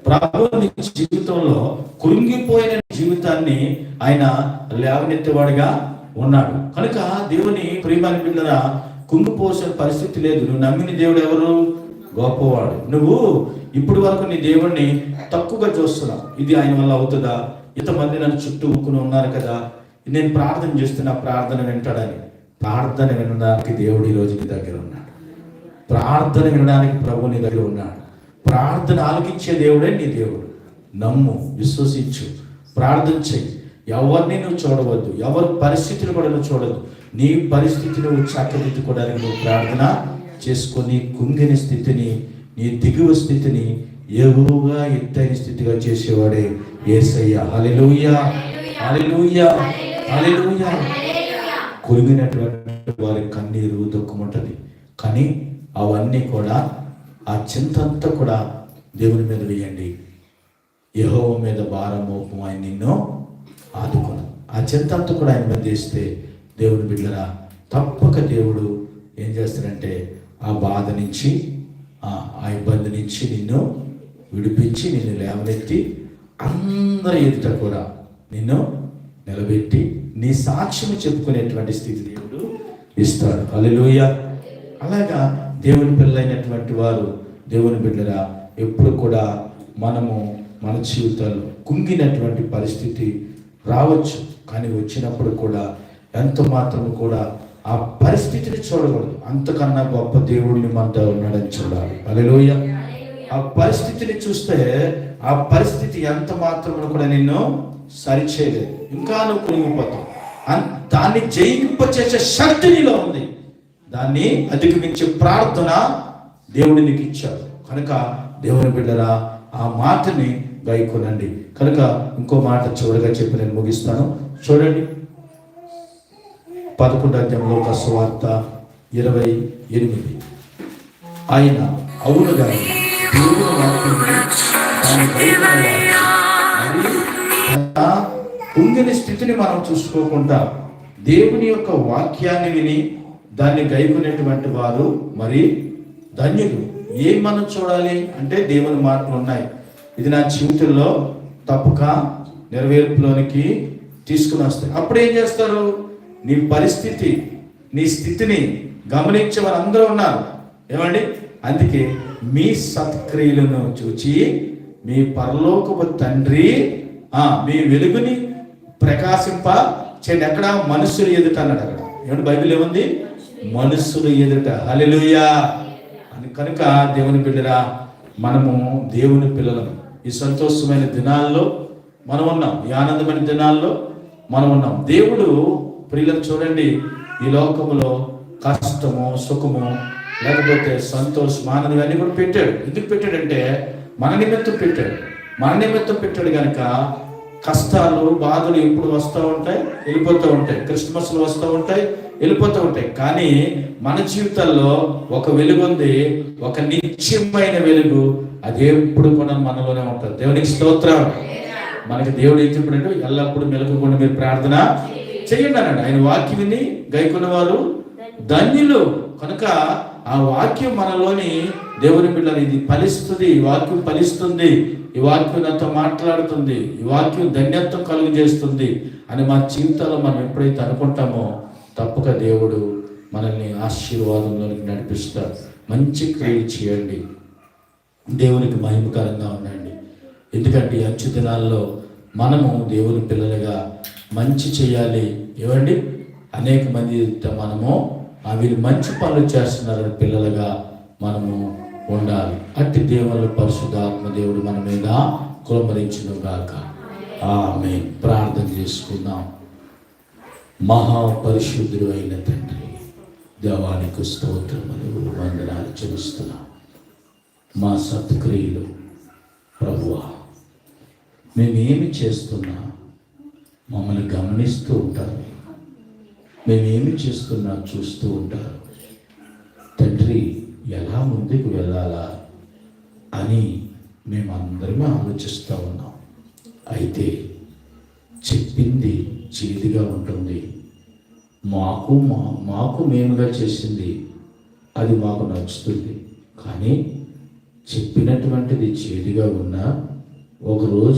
ప్రభువు నీ జీవితంలో కృంగిపోయిన జీవితాన్ని ఆయన లేవనెత్తేవాడిగా ఉన్నాడు. కనుక దేవుని ప్రియమైన బిడ్డలారా, కుంగిపోసిన పరిస్థితి లేదు. నువ్వు నమ్మిన దేవుడు ఎవరు? గొప్పవాడు. నువ్వు ఇప్పటి వరకు నీ దేవుణ్ణి తక్కువగా చూస్తున్నావు. ఇది ఆయన వల్ల అవుతుందా, ఇంతమంది నన్ను చుట్టూ ఊక్కుని ఉన్నారు కదా, నేను ప్రార్థన చేస్తున్నా ప్రార్థన వింటాడని. ప్రార్థన వినడానికి దేవుడు ఈరోజు నీ దగ్గర ఉన్నాడు. ప్రార్థన వినడానికి ప్రభు నీ దగ్గర ఉన్నాడు. ప్రార్థన ఆలకించే దేవుడే నీ దేవుడు. నమ్ము, విశ్వసించు, ప్రార్థన చెయ్యి. ఎవరిని నువ్వు చూడవద్దు, ఎవరి పరిస్థితిని కూడా నువ్వు చూడవద్దు. నీ పరిస్థితిని నువ్వు చక్కదిద్దుకోవడానికి నువ్వు ప్రార్థన చేసుకొని కుంగిన స్థితిని, నీ దిగువ స్థితిని ఎగువగా ఎత్తైన స్థితిగా చేసేవాడే యేసయ్య. హల్లెలూయా, హల్లెలూయా, హల్లెలూయా. కురిగినటువంటి వారి కన్నీరు దుఃఖం ఉంటుంది, కానీ అవన్నీ కూడా, ఆ చింత అంతా కూడా దేవుని మీద వేయండి. యెహోవా మీద భారం మోపము, ఆయన నిన్ను ఆదుకును. ఆ చింత అంతా కూడా ఆయన మీద వేస్తే దేవుని బిడ్డరా, తప్పక దేవుడు ఏం చేస్తాడంటే ఆ బాధ నుంచి, ఆ ఇబ్బంది నుంచి నిన్ను విడిపించి నిన్ను లేవనెత్తి అందరి ఎదుట కూడా నిన్ను నిలబెట్టి నీ సాక్ష్యం చెప్పుకునేటువంటి స్థితి దేవుడు ఇస్తాడు. హల్లెలూయా. అలాగా దేవుని పిల్లలైనటువంటి వారు, దేవుని బిడ్డరా, ఎప్పుడు కూడా మనము మన జీవితాల్లో కుంగినటువంటి పరిస్థితి రావచ్చు, కానీ వచ్చినప్పుడు కూడా ఎంత మాత్రం కూడా ఆ పరిస్థితిని చూడకూడదు. అంతకన్నా గొప్ప దేవుడిని మనతో ఉన్నాడని చూడాలి. హల్లెలూయా. ఆ పరిస్థితిని చూస్తే ఆ పరిస్థితి ఎంత మాత్రం కూడా నిన్ను సరిచేయలేదు, ఇంకా నువ్వు కురిగిపోతావు. దాన్ని జయింపచేసే శక్తి నీలో ఉంది. దాన్ని అధిగమించే ప్రార్థన దేవుడు నీకు ఇచ్చాడు. కనుక దేవుని బిడ్డరా, ఆ మాటని గైకొనండి. కనుక ఇంకో మాట చివరిగా చెప్పి నేను ముగిస్తాను. చూడండి, 11వ అధ్యాయంలో లూకా సువార్త 28. ఆయన అవునుగా దేవుని కుంగిన స్థితిని మనం చూసుకోకుండా దేవుని యొక్క వాక్యాన్ని విని దాన్ని గైకునేటువంటి వారు మరి ధన్యులు. ఏం మనం చూడాలి అంటే దేవుని మాటలు ఉన్నాయి, ఇది నా జీవితంలో తప్పక నెరవేర్పులోనికి తీసుకుని వస్తాయి. అప్పుడు ఏం చేస్తారు? నీ పరిస్థితి, నీ స్థితిని గమనించే వారు అందరూ ఉన్నారు. ఏమండి? అందుకే మీ సత్క్రియలను చూచి మీ పరలోకపు తండ్రి మీ వెలుగుని ప్రకాశింప చేయండి. ఎక్కడ? మనుషుల ఎదుట అన్నాడు. అక్కడ ఏమంటే బైబిల్ ఏముంది? మనుషుల ఎదుట. హల్లెలూయా. కనుక దేవుని బిడ్డరా, మనము దేవుని పిల్లలను. ఈ సంతోషమైన దినాల్లో మనం ఉన్నాం, ఈ ఆనందమైన దినాల్లో మనం ఉన్నాం. దేవుడు ప్రియులను చూడండి, ఈ లోకములో కష్టము, సుఖము, లేకపోతే సంతోషం, ఆనందం ఇవన్నీ కూడా పెట్టాడు. ఎందుకు పెట్టాడంటే మన నిమిత్తం పెట్టాడు. మన నిమిత్తం పెట్టాడు కనుక కష్టాలు, బాధలు ఎప్పుడు వస్తూ ఉంటాయి, వెళ్ళిపోతూ ఉంటాయి. క్రిస్మస్లు వస్తూ ఉంటాయి, వెళ్ళిపోతూ ఉంటాయి. కానీ మన జీవితాల్లో ఒక వెలుగు ఉంది, ఒక నిత్యమైన వెలుగు. అది ఎప్పుడు కూడా మనలోనే ఉంటుంది. దేవునికి స్తోత్రం. మనకి దేవుడు ఏం చెప్పాడంటే ఎల్లప్పుడూ మెలకుకుండా మీరు ప్రార్థన చెయ్యండి అన్నాడు. ఆయన వాక్యం విని గైకొన్న వారు ధన్యులు. కనుక ఆ వాక్యం మనలోని దేవుని బిడ్డలు, ఇది ఫలిస్తుంది, ఈ వాక్యం ఫలిస్తుంది, ఈ వాక్యం నాతో మాట్లాడుతుంది, ఈ వాక్యం ధన్యత్వం కలుగు చేస్తుంది అని మన జీవితాల్లో మనం ఎప్పుడైతే అనుకుంటామో తప్పక దేవుడు మనల్ని ఆశీర్వాదంలోనికి నడిపిస్తాడు. మంచి క్రియలు చేయండి, దేవునికి మహిమకరంగా ఉండండి. ఎందుకంటే ఈ అంచు దినాల్లో మనము దేవుని పిల్లలుగా మంచి చేయాలి. ఏమండి? అనేక మంది మనము వీళ్ళు మంచి పనులు చేస్తున్నారని పిల్లలుగా మనము ఉండాలి. అట్టి దేవుని పరిశుద్ధాత్మ దేవుడు మన మీద కులమరించును గాక. ఆమేన్. ప్రార్థన చేసుకుందాం. మహాపరిశుద్ధుడు అయిన తండ్రి, దేవానికి స్తోత్రములు, వందనాలు చెల్లిస్తున్నాం. మా సత్క్రియలు ప్రభువా, మేమేమి చేస్తున్నా మమ్మల్ని గమనిస్తూ ఉంటారు, మేమేమి చేస్తున్నా చూస్తూ ఉంటారు. తండ్రి, ఎలా ముందుకు వెళ్ళాలా అని మేమందరమే ఆలోచిస్తూ ఉన్నాం. అయితే చెప్పింది చేదుగా ఉంటుంది, మాకు మేముగా చేసింది అది మాకు నచ్చుతుంది. కానీ చెప్పినటువంటిది చేదుగా ఉన్నా ఒక రోజు